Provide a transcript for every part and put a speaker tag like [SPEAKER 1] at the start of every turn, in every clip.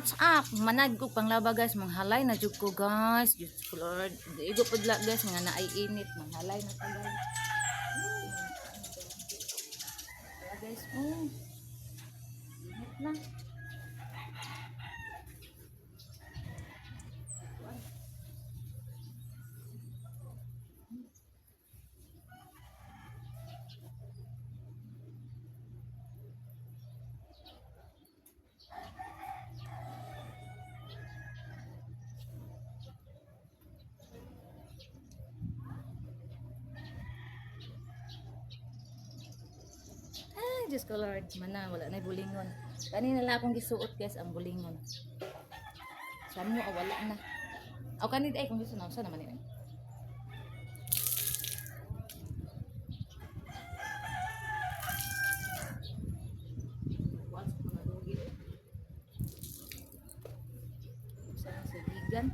[SPEAKER 1] what's up? Manag ko panglaba guys, manghalay na jud ko guys. Diyos ko Lord. Igo pudla guys nga naay init, manghalay na ta guys. Guys, init na. Diyos ko Lord, mana, wala na bulingon. Kanina lang akong gisuot guys ang bulingon. Saan mo, wala na. Aw kanina ay kung gusto na, saan naman yun? Saan sa bigan?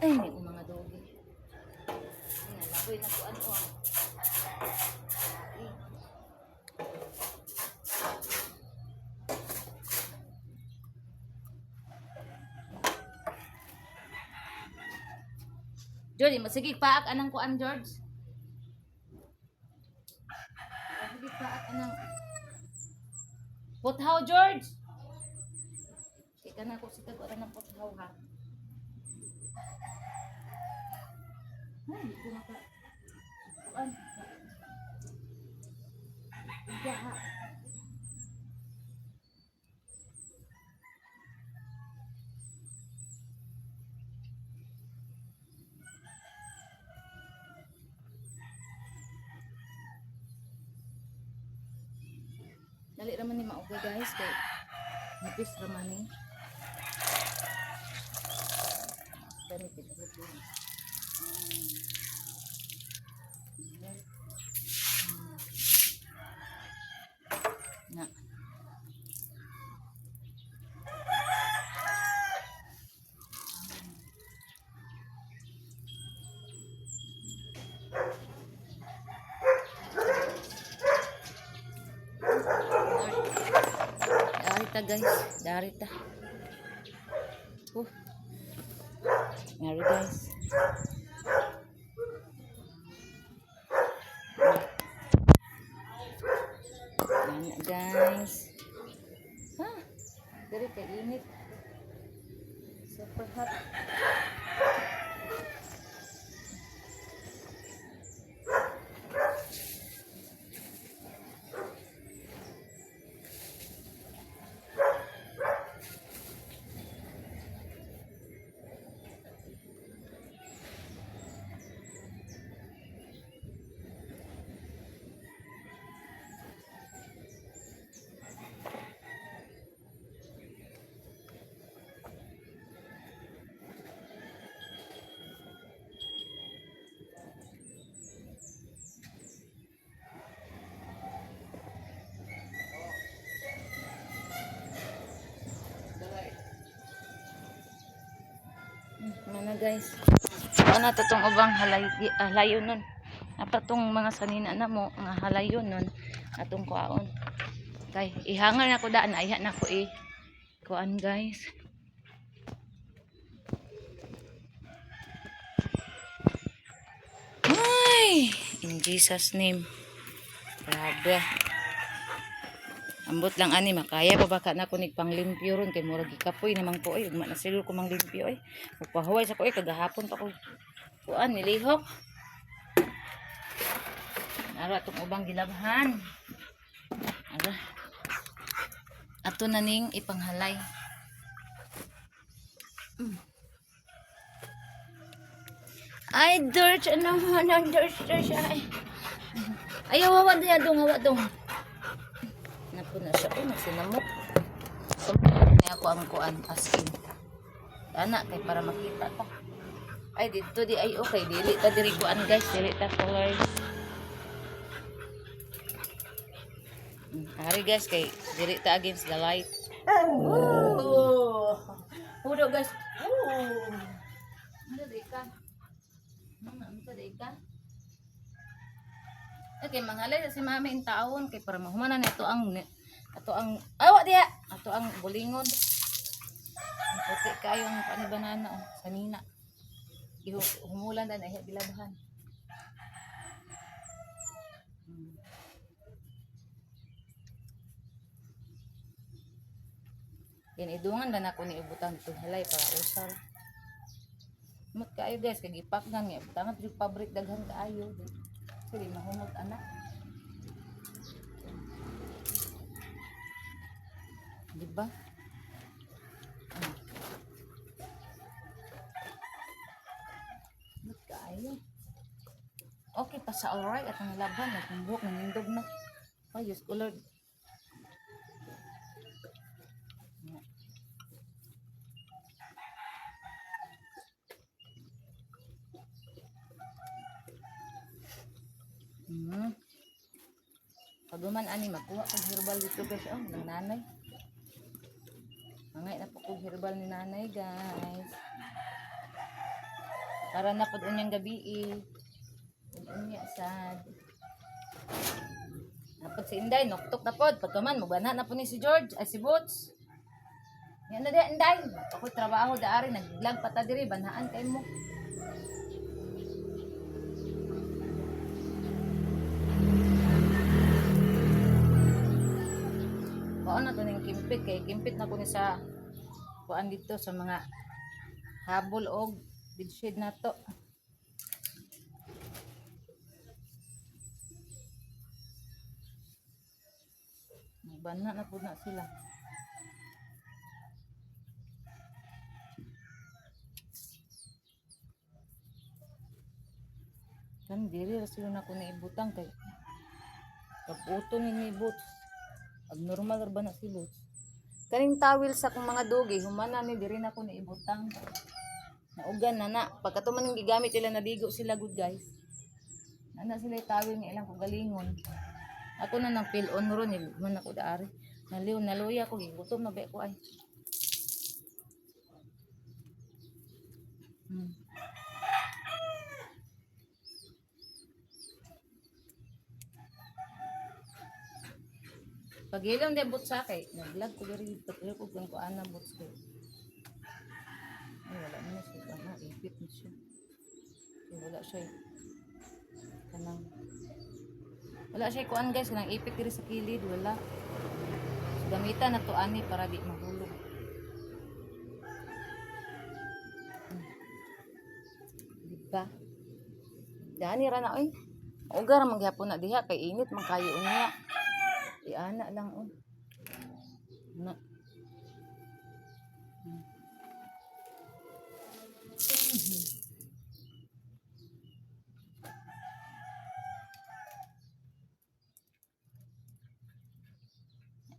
[SPEAKER 1] Ay, hindi ko mga dogi. Ay, nalakoy na po ano. George, sige paak anang kuan George. Sige paak anang pothaw George. Kaya na ko sige ko anang pothaw ha. Ay, hindi ko maka kuan. Iya ha. Dali raman ni mauga guys kay nipis raman ni. Dali kita dito. Na. Darita guys, darita. Ngari guys. Yan guys. Ha, dari kainit. Super hot. Mana guys, ano to tong ubang halayon nun. Apa tong mga sanina na mo nga halayon nun atong kuaon. Kay ihangar na ko daan ayha na ko kuan guys. Ay, in Jesus name. Grabe. Ambot lang ani makaya pa baka na ko nig panglimpyo ron kay murag gikapoy namang ko ay ugma na siguro ko manglimpyo ay magpahuway sa ko ay kagahapon pa ko kuan nilihok ara tong ubang gilabhan ara ato na ning ipanghalay ay dirt ano man dirt ay ayaw hawa diya dong hawa dong napo na siya ko nasinamok niya ako ang kuan as in ana kay para makita ta ay dito di ay okay dili ta diri kuan guys dili ta color ari guys kay diri ta against the light hudo guys ano di ka okay manghalay si mami in taon kay para mahumanan ato ang awa diya ato ang bulingon Puti kayo ang panibanana oh, sa nina. Humulan na na bilabhan. Yan idungan na ako ni ibutan dito halay para usal. Humot kaayo guys, kay gipakgan nga butangan jud pabrik daghan kaayo. Sige mahumot anak. Di ba? Humot kaayo. Okay pa sa alright at ang laban at ang buhok nanindog na. Ayos ko Lord. Paguman ani magkuha kog herbal dito guys oh ng nanay. Mangay na po kog herbal ni nanay guys. Para na pud unyang gabi unya sad. Napod si Inday noktok na pod pagkaman mugana na po ni si George ay si Boots. Yan na di Inday. Ako trabaho daari nag-vlog pa ta diri banhaan kay mo. Kuan na to ning kimpit kay kimpit na ko ni sa kuan dito sa mga habol og bedsheet na to. Bana na pud na sila. Kan diri ra sila na ko ni ibutang kay kaputo ni Boots. Abnormal ra ba na si Boots? Kaning tawil sa kong mga dogi, humana ni diri na ko ni ibutang. Naugan na na. Pagkatuman ng gigamit nila nabigo sila good guys. Nana sila tawil nga ilang kugalingon. Ako na nang feel on ron, man ako daari. Naliw, naluya ko, gutom na ba ko ay. Pag ilang din bot sa kay, nag-vlog ko diri pagkilo ko kung kuan na bot ko. Ay wala na siya, ana ipit na siya. Ay, wala siya. Kanang wala siya kuan guys, kanang ipit diri sa kilid, wala. So, gamitan na to ani para di mahulog. Diba? Dani ra na oy. Ugar man gyapon na diha kay init man kayo unya. Ana lang oh. Na.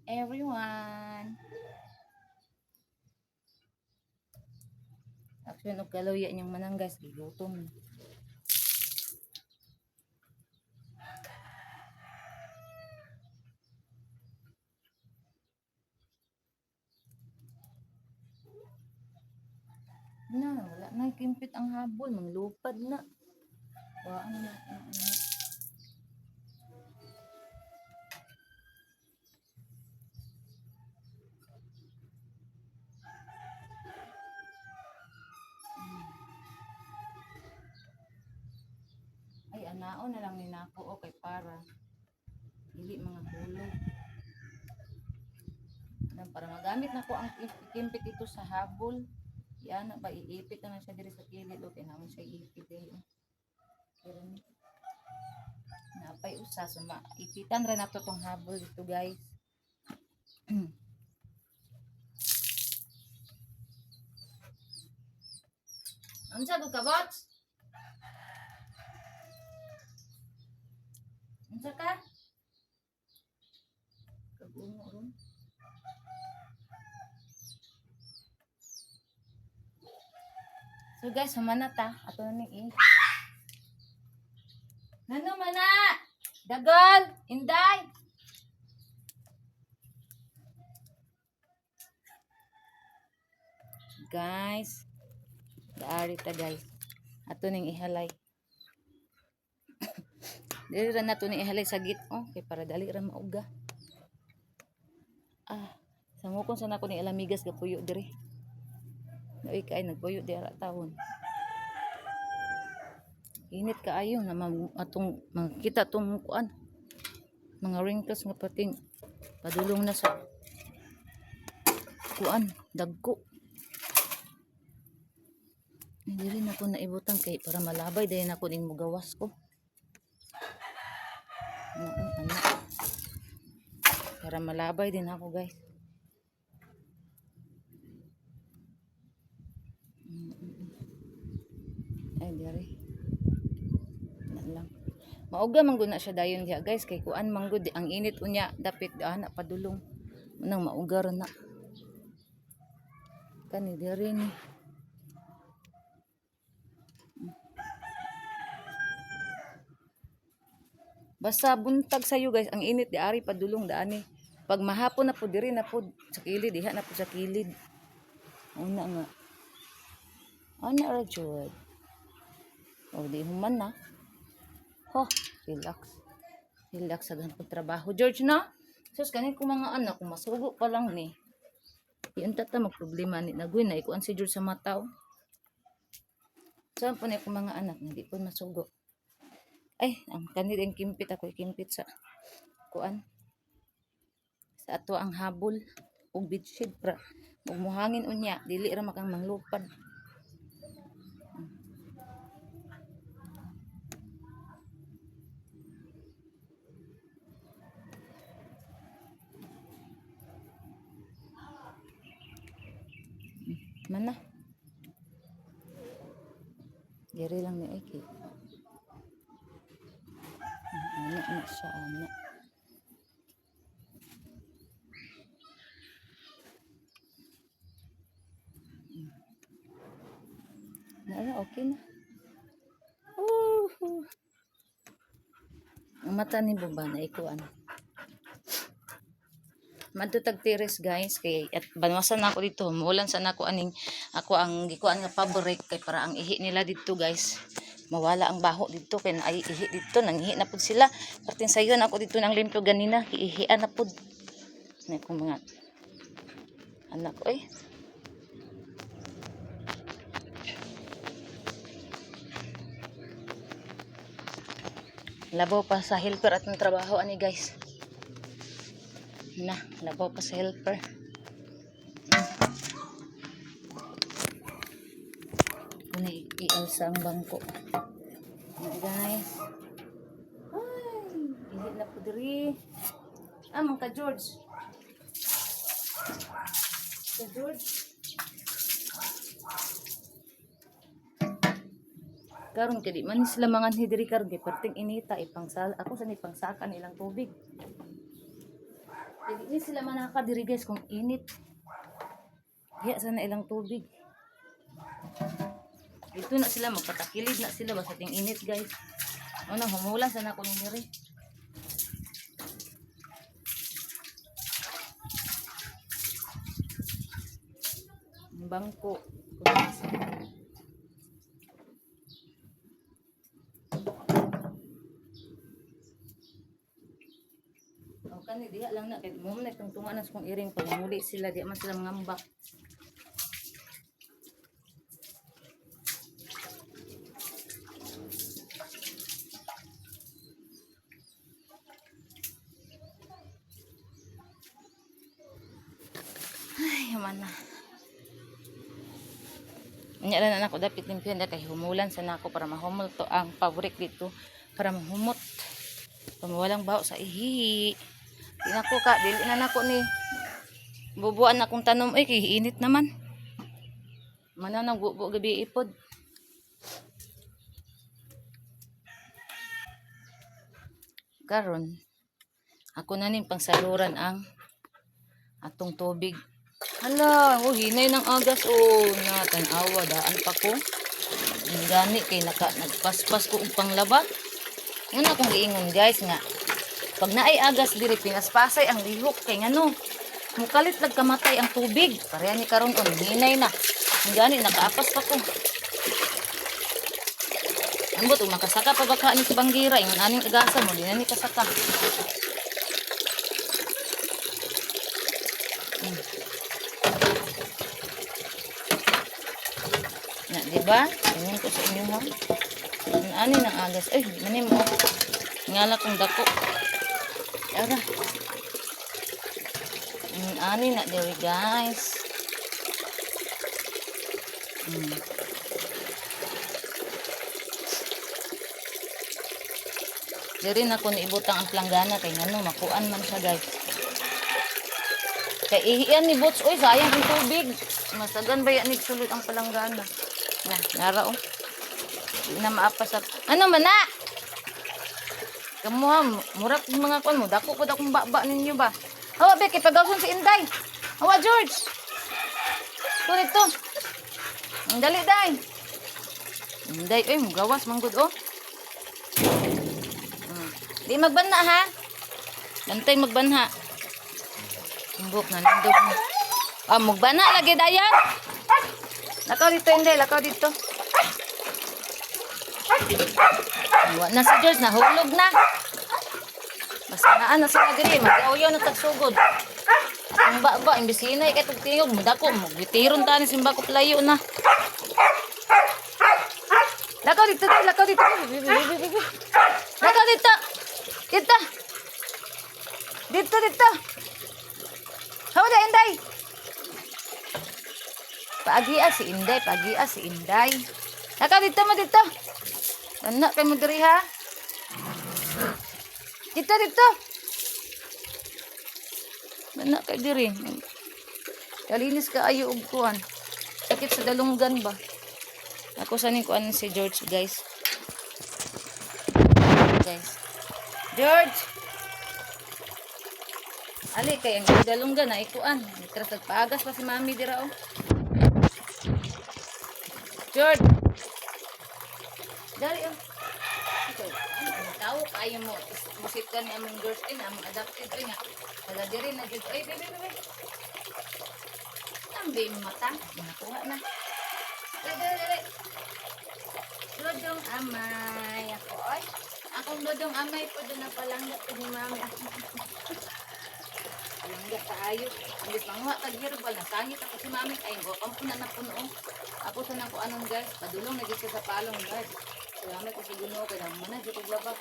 [SPEAKER 1] Everyone. Actually, og kaluya niyang mananggas gigutom. Na, wala na kimpit ang habol, manglupad na. Waan na. Ay, anaon na lang ni nako okay para dili mga hulog. Para magamit na ko ang kimpit ito sa habol. Yan na ba iipit na siya diri sa kilid okay naman siya iipit diri. Pero napay usa so maipitan ra nato tong habol dito guys. Unsa gud ka bots? Unsa ka? Kabungo ron. So guys, humana ta. Ato na ni Nano mana? Dagol! Inday! Guys. Daari ta guys. Ato ning ihalay. Dili ra nato ni ihalay sa git. Okay, para dali ra mauga. Sa mo kung sana ko ni alamigas ga puyo diri. Ay kay nagbuyo di ara taon. Init kaayo na atong makita tong kuan. Mga wrinkles nga pating padulong na sa kuan dagko. Hindi rin ako naibutang kay para malabay dahil ako din mugawas ko. Anak. Para malabay din ako guys. Ay diri. Na lang. Mauga man gud na siya dayon diha guys kay kuan man gud ang init unya dapit ana padulong. Manang mauga ra na. Kani diri ni. Basta buntag sayo guys, ang init di ari padulong daani. Pag mahapon na po diri na po sa kilid, diha na po sa kilid. Una nga. Ana ra jud. O di human na. Ho, relax. Relax sa ganang trabaho. George na. Sus kanin ko mga anak, kung masugo pa lang ni. Iyon tata magproblema ni nagoy na ikuan si George sa mataw. Saan po na akong mga anak, hindi po masugo. Ay, ang kanil ang kimpit ako kimpit sa kuan. Sa ato ang habol ug bedsheet pra. Ug muhangin unya, dili ra makang manglupad. Mana? Diri lang ni Eki. Anak na siya, anak. Okay na. Ang mata ni Buba na ikuan. Madutag tiris guys kay at banwasan na ako dito. Mulan sa nako aning ako ang gikuan nga fabric kay para ang ihi nila dito guys. Mawala ang baho dito kay ay ihi dito nangihi na pud sila. Parting sayon ako dito nang limpyo ganina ihian na pud. Na ko mga anak ko eh. Labaw pa sa helper at ng trabaho ani guys. Na, labaw pa sa helper. Kuna ialsa ang bangko. Guys. Ay, ihit na po diri. Amang ka George. Ka George. Karon kadi man sila mangan diri karon kay perting inita ipangsal ako sa ni pangsakan ilang tubig. Dili ni sila manaka diri guys kung init. Diya sana ilang tubig. Dito na sila magpatakilid na sila basta ting init guys. Ano humulan sana ko ni diri. Bangko. Kani diha lang na kay mo na tungtungan na kung iring pag muli sila diha man sila mangambak. Ay man na. Nya lang na ako dapat limpyon da kay humulan sa nako para mahumol to ang fabric dito para mahumot. Pamawalang baho sa ihi. Di na ko ka, dili na nako ni bubuan na kong tanom ay kay init naman. Mana nang bubo gabi ipod. Karon ako na ning pangsaluran ang atong tubig. Hala, oh hinay ng agas oh na tan-awa daan pa ko. Ang gani kay nagpaspas ko og panglaba. Una akong giingon guys nga pag naay agas diri pinaspasay ang lihok kay ngano mukalit lag kamatay ang tubig pareha ni karon on hinay na ang gani nakaapas pa ko ambot ug makasaka pa baka ni sa banggira ingon aning agasan mo di na ni kasaka Na, di ba? Tingin ko sa inyo ha. Ano ng agas? Ay, manim mo. Ngala kong dako. Tara. Ani na diri guys. Diri na ko ibutang ang planggana kay ngano makuan man siya guys. Kay ihian ni bots oy sayang ang tubig. Masagan ba yan ni sulod ang palanggana. Na, nara oh. Di na maapas sa ano man na? Kamu ha, murap mga kon mo. Dako ko dakong baba ninyo ba? Hawa be kay pagason si Inday. Hawa George. Tulit to. Ang dali day. Inday oy mugawas manggod oh. Di magbanha ha. Bantay magbanha. Tumbok na nindog mo. Ah, magbanha lagi dayan. Lakaw dito Inday, lakaw dito. Iwan na si George, nahulog na. Masanaan na sila diri, mag-awayaw na tagsugod. Ang baba, imbisina, ikay tagtingog, mudako, magwitiron ta ni simba ko playo na. Lakaw dito, lakaw dito. Lakaw dito. Dito. Dito. Hawa na, Inday. Paagia si Inday. Lakaw dito mo dito. Anak kayo mo diri ha. Dito. Anak kayo diri. Kalinis ka ayo og kuan. Sakit sa dalunggan ba? Ako sanin kuan si George guys. George. Ali kay ang dalunggan na ikuan. Nitras nagpaagas pa si Mami dira oh. George. Dari oh. Okay. Ano tao kayo mo musip ka ni among girls ay among adopted ay nga. Wala diri na jud ay bebe. Tambi mata. Nakuha na. Dali. Lodong amay ako ay. Akong lodong amay po doon na palangga ni Mami. Palangga tayo. Hindi panguha tag-herbal na sangit ako si Mami ay gopang po na puno. Ako sa nako anong guys, padulong na gid sa palong guys. Salamat ko sa Ginoo kay nang mana jud labag.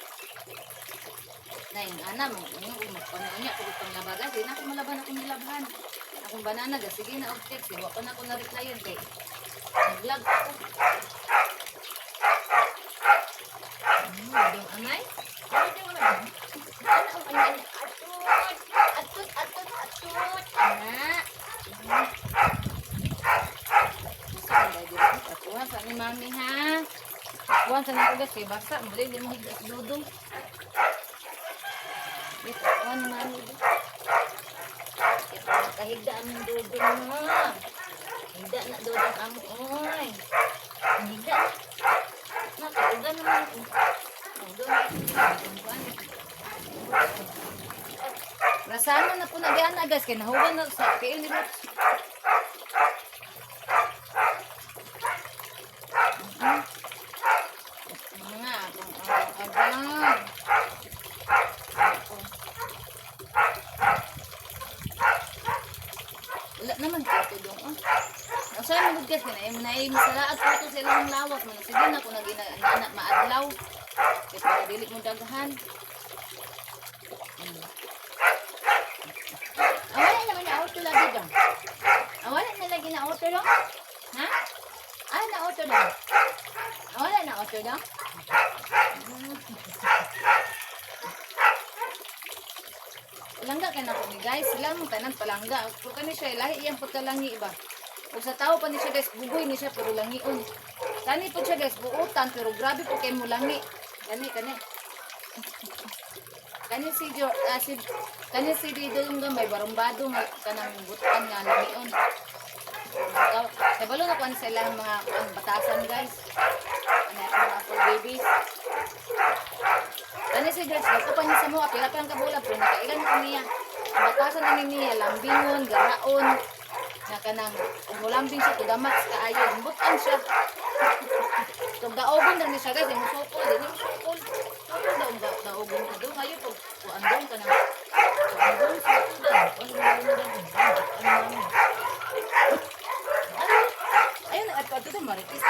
[SPEAKER 1] Nay ana mo ini magpano niya ko pang labagan, di na ako malaban akong nilabhan. Akong banana ga sige na og text, wa pa na ko na replyan kay nag-vlog ako. Dong amay. Atut. Kuha sa ni Mami ha. Kuha sa nako guys kay basa, muli di mo higda sa dudong. Dito kuha ni Mami. Ito kahigda ang dudong mo. Higda na dudong amo oy. Higda. Nakauga naman ako. Rasana na po nagyan na guys, kaya nahugan na sa kail ni Bots. Mga abang. Wala naman dito dong. Saan mo guys, naim sa at ito sa ilang lawak. Sige na kung nag-ina maadlaw. Kaya para dili mo daghan. Awala naman na auto lagi dong. Awala na lagi na auto dong. Ha? Ah, na auto dong. Awala na auto dong. Palangga ka na po ni guys. Sila mo tanan palangga. Kung kani siya, lahi iyang pagkalangi ba? Kung sa tao pa ni siya guys, bugoy ni siya pero langion. Kani po siya guys, buutan pero grabe po kay mo langi. Kani. Kani si Dido yung gamay, barumbado nga kanang butan nga langion. Kabalo na kuan sa ilang mga batasan guys. Ano yung mga full babies. Kani si George, ako pa niya sa mga pila pa ang kabulag pero nakailan ko niya. Ang batasan namin niya, lambingon, garaon, na kanang umulambing siya, kudamat, kaayo, butan siya. Kung daogon na niya siya guys, yung sopol, din yung sopol. Sopol daw, daogon ka doon, kayo pag kuandong ka na. Kuandong, sopol daw. Ayun, at ito maritis,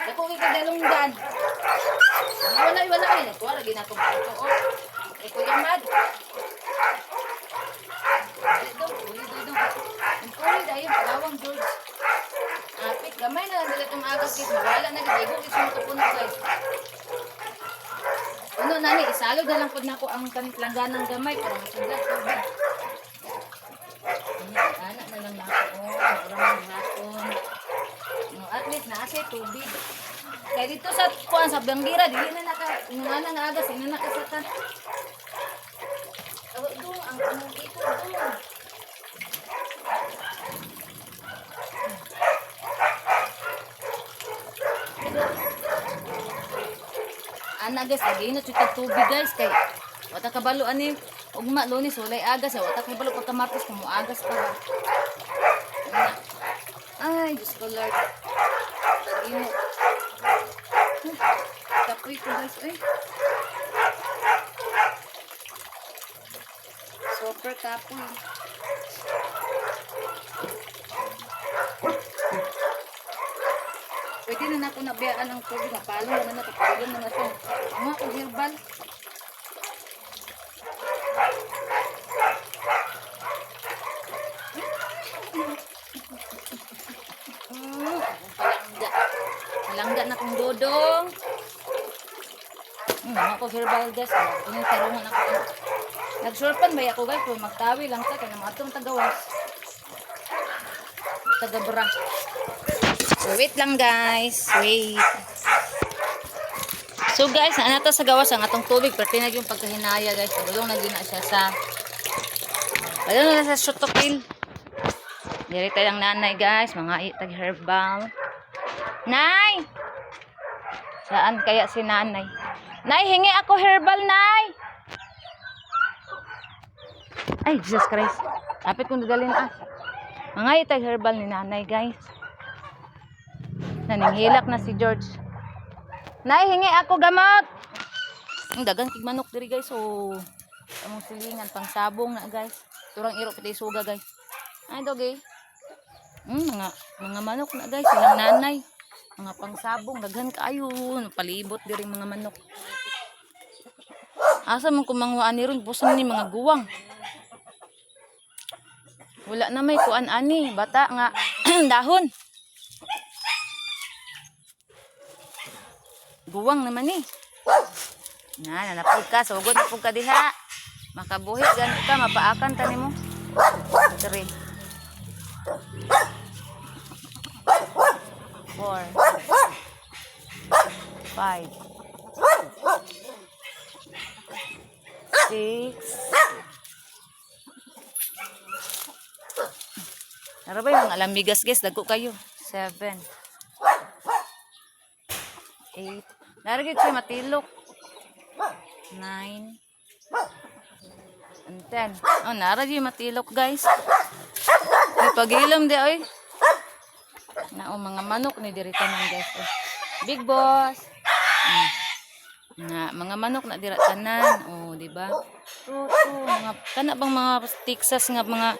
[SPEAKER 1] Dako ka dalunggan. Wala eh. Kuha lagi na itong ito. Eh, Kuya Mad. Ito, dito. Ang kuri dahil, palawang George. Apit, gamay na lang dila itong agas kit. Wala na gid igo kit sumutupunan guys. Ano nani, isalog na lang pod nako ang langganang gamay para masugad ko. Anak na lang nako. Para mahapon. No, at least naasay tubig. Kaya dito sa kuan sa Bangira, dili na naka nga agas, ina nakasatan. Awa dong ang anong ito dong. Ana guys, lagi na chutag tubig guys kay wata kabalo ani ugma Lunes walay agas, wata kabalo pagka Martes kung agas pa ba. Ay, Diyos ko Lord. Lagi mo. Kapoy ko guys, ay. Super kapoy. Pwede na ako nabiyaan ng tubig. Napalo na na. Kapagod na na ito. Mga ako herbal. Palangga na kong dodong. Mga ako herbal guys. Yung tarungan ako. Nagsurpan ba ako guys? Kung magtawi lang sa kaya mga itong tagawas. Tagabra. Wait lang guys. Wait. So guys, nato sa gawas ang atong tubig. Pertinag yung pagkahinaya guys. Balong na gina siya sa balong na sa shotokil. Diri tayong nanay guys. Mga itag herbal. Nay! Saan kaya si nanay? Nay, hingi ako herbal, nay! Ay, Jesus Christ. Kapit kong dadalhin Mga itag herbal ni nanay guys. Naninghilak na si George. Nay, hingi ako gamot. Ang dagang tigmanok diri guys. So, among silingan pang sabong na guys. Turang iro pati suga guys. Ay dogi. Mga manok na guys, silang nanay. Mga pang sabong daghan kaayo, palibot diri mga manok. Asa man kumanguan ni ron busan ni mga guwang. Wala na may kuan ani, bata nga dahon. Guwang naman ni. Nanapod ka, sugod na pud ka diha. Makabuhit ganit ka, mapaakan tani mo. 3 4 5 6 Narabay mga lamigas guys, dago kayo. 7 8 Naragit siya matilok. 9 and 10. Oh, naragit matilok guys. May pag-ilam di oy. Na mga manok ni diri tanan guys. Big boss. Na mga manok na dira tanan. Oh, di ba? Mga kana bang mga Texas nga mga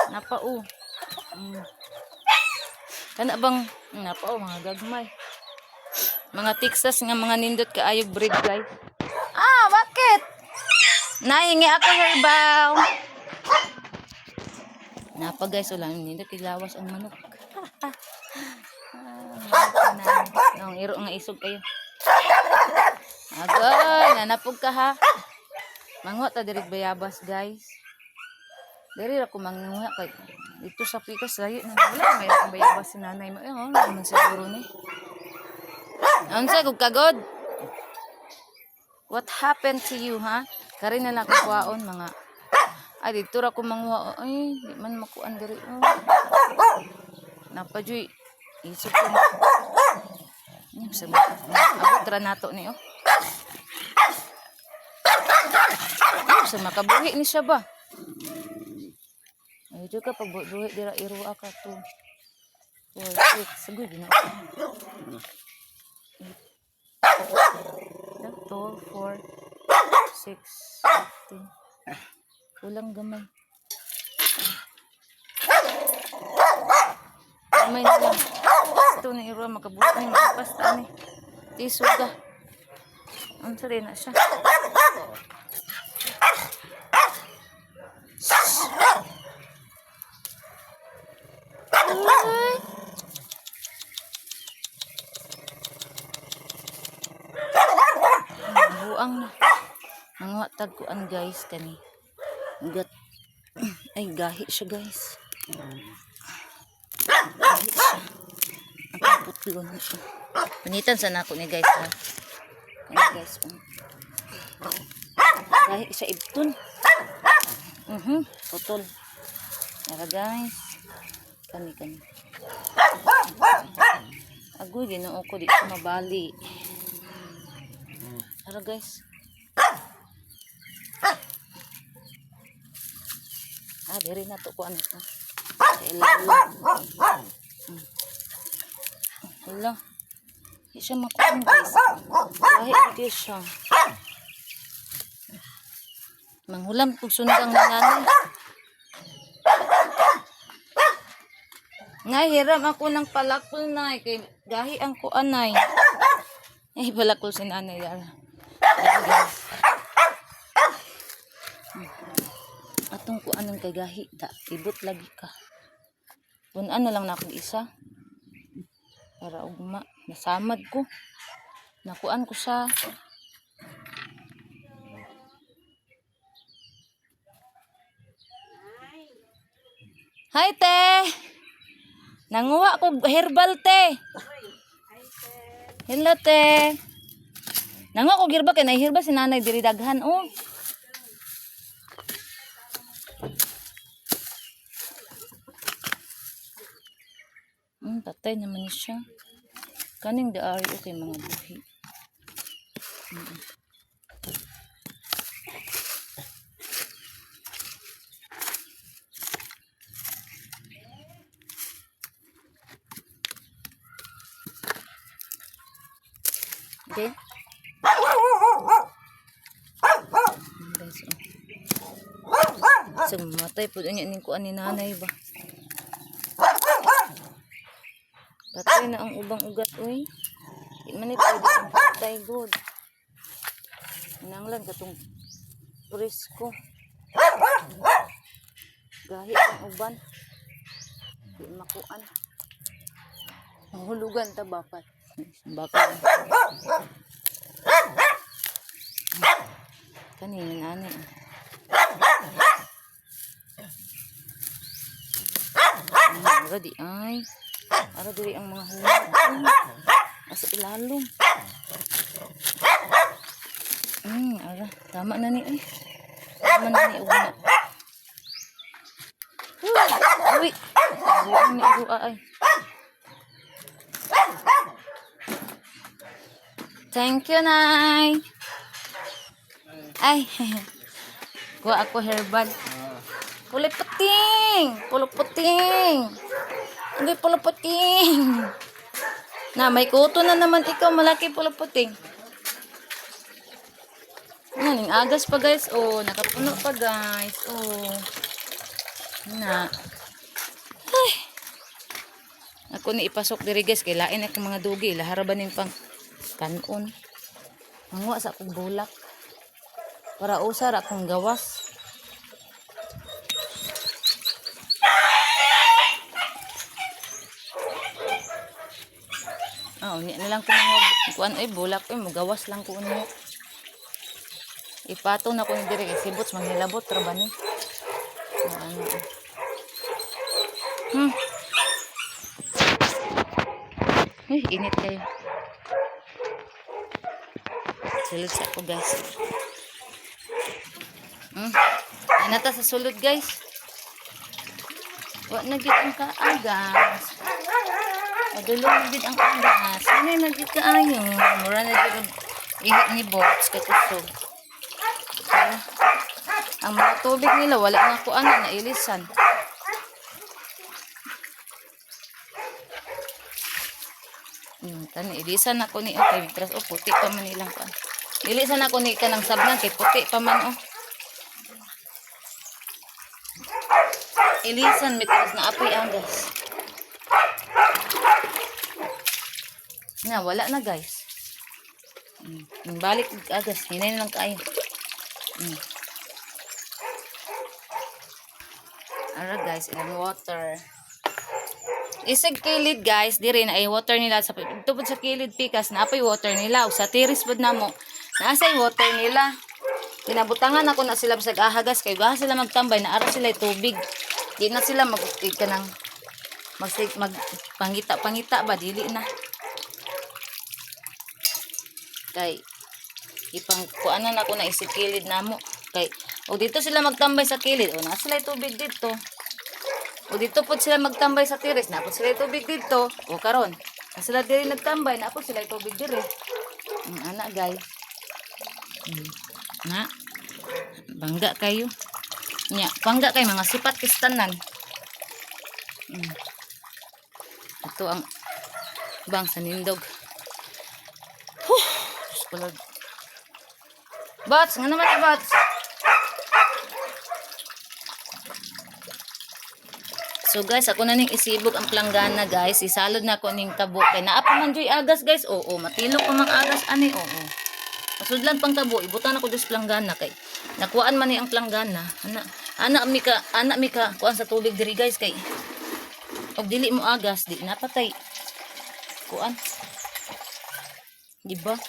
[SPEAKER 1] napao. Kana bang napao mga gagmay. Mga Texas nga mga nindot kaayog breed guys. Bakit? Nahingi ako herbal. Napa guys, wala nindot kilawas ang manok. Nang iro nga isog kayo. Agay, nanapog ka ha. Manguha ta diri bayabas guys. Diri ra ko manguha kay dito sa pikas layo na wala may bayabas si nanay mo. Naman siguro ni. Unsa kog kagod? What happened to you, ha? Kari na lang kuwaon mga ay dito ra ko manguha. Ay, di man makuan diri. Napajoy. Isip ko. Abot ra nato ni sa makabuhi ni siya ba? Ay, di ka pagbuhi dira iruwa ka to. 4, 6, sagud na. 2, 4, 6, 15. Kulang gamay. gamay na lang. Ito ni Iro, makabuhat ni makapasta ni. Tisuga. Ang sari na siya. Ay. Buang na. Mga tagkuan guys kani. Gat. Ay gahi siya guys. Gahi siya. Ang putlon. Panitan sa nako ni guys ha. Kani guys. Gahi siya ibton. Putol. Nara guys. Kani. Agoy ginoo ko di ko mabali. Nara guys. Diri na to ko ano to. Wala. Di siya makuha guys. Kahit di siya. Manghulam kung sundang na nanay. Ngay, hiram ako ng palakol na. Kay gahi ang kuanay. Palakol si nanay. Atong kuan ng kay gahi. Ibot lagi ka. Punan na lang na akong isa. Para ugma. Nasamad ko. Nakuan ko sa... Hi, te! Nanguha ko herbal, te! Hello, te! Nanguha ko herbal, kaya na-herbal si nanay diri daghan, oh. Patay naman siya. Kaning daari, okay, mga buhi. Okay. So, matay po niya ning kuan ni nanay ba? Patay na ang ubang ugat, uy. Di man ito, di ang patay good. Hinanglan katong presko. Gahi ang uban. Di makuan. Mahulugan ta bapat. Bakal. Kanina nanay. Ara di ay. Ara diri ang mga hulog. Asa ilalom. Ara. Tama na ni ay. Tama na ni ugna. Uy. Buang ni ibu ay. Thank you, Nay. Ay. Kuha ako herbal. Kulay puting. Pulo puting. Hindi pulo puting. Na, may kuto na naman ikaw. Malaki pulo puting. Ning agas pa guys. Oh, nakapuno pa guys. Oh. Na. Ay. Ako ni ipasok diri guys. Kay lain ako mga dugi. Laharabanin pang kanon. Manguha sa akong bulak. Para usar akong gawas. Unya na lang ko mga kuan ay bulak ay magawas lang ko unya. Ipatong na ko ni dire kay sibots manghilabot ra ba ni. Ano. Init kayo. Sulod sa ako guys. Anata sa sulod guys. Wa na gid ang kaagas. Madulong gid ang kaagas. Ano na gid kaayo. Mura na gid ihit ni box kakusog. Ang mga tubig nila wala na ko ana nailisan. Tani ilisan ako ni okay tras puti pa man ilang kan. Ilisan ako ni kanang sabnan kay puti pa man Ilisan mitras na apoy ang gas. Na, wala na guys. Balik agas. Hinay na lang kayo. Ara guys, ilang water. Isag kilid guys, di rin ay water nila sa tupod sa kilid pikas na apoy water nila o sa tiris pod namo. Naasay water nila. Kinabutangan ako na sila sa ahagas kay ba sila magtambay na ara sila tubig. Di na sila mag-ustig ka ng pangita ba dili na. Kay ipang kuanan ako na isikilid namo. Kay o dito sila magtambay sa kilid o na sila tubig dito. O dito po sila magtambay sa tiris, napot sila tubig dito. O karon, na sila diri nagtambay, napot sila tubig diri. Anak guys. Na, bangga kayo. Nya, bangga kayo mga sipat kistanan. Ito ang bang sa nindog. Diyos. Bots, nga naman bots. So guys, ako na ning isibog ang planggana guys. Isalod na ako ning tabo. Kay naapa man joy agas guys. Oo, matilok ko mang agas ani. Oo. Masudlan pang tabo. Ibutan ako dos planggana kay nakuan man ni ang planggana. Anak mika kuan sa tubig diri guys kay og dili mo agas di napatay. Kuan. Di ba?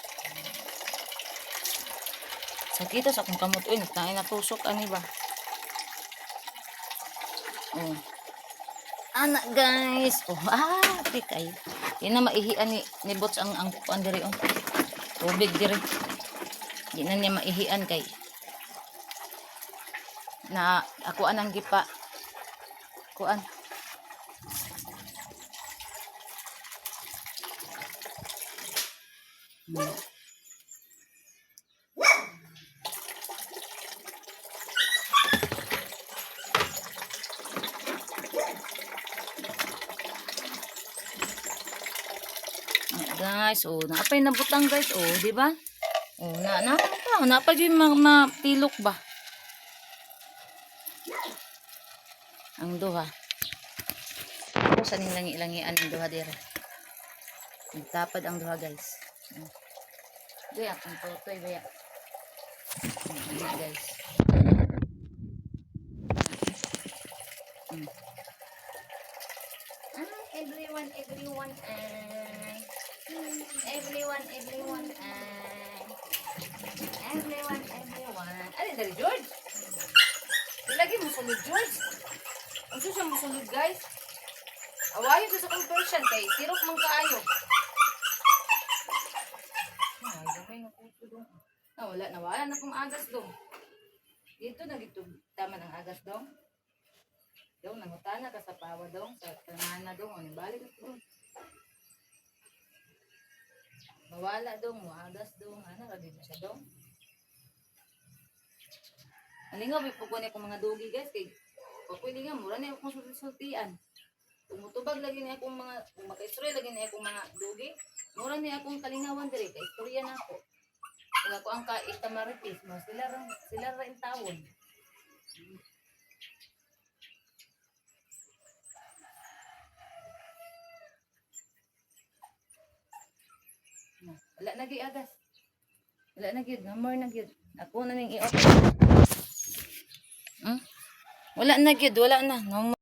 [SPEAKER 1] Sakita sa akong kamot oy, nagtaay na tusok ani ba? Oh. Anak guys. Oh, di kayo. Yan na maihian ni Bots ang kuan diri oh. Tubig diri. Di na niya maihian kay na ako anang gipa. Kuan. Guys, oh, napay nabutang guys, oh, di ba? Oh, napay yung mapilok ba? Ang duha. Ako sa nilang ilangian ang duha dira. Nagtapad ang duha guys. Gaya, ang totoy gaya. Guys. Everyone, everyone, ano dari George? Ilagay mo sulod George. Ang susya mo sulod guys. Awayo sa conversion kay sirok mong kaayo. Ay, gabay na puto dong. Wala na pong agas dong. Dito na dito tama ng agas dong. Dong, nangutana ka sa pawa dong, sa tangana dong, o balik dong. Mawala dong, maagas dong, ano, dito siya dong. Alingaw, ipagkuhan niya akong mga dugi guys, kay pagpili nga, mura niya akong sultian. Tumutubag lagi niya akong mga, kung maka-istorya lagi niya akong mga dugi, mura niya akong kalingawan diri, kay istorya na ako. Kung ako ang ka-itamaritis mo, sila rin tawon. Wala na gyud agas. Wala na gyud, no more na gyud. Ako na ning i-off. Wala na gyud, wala na. No more.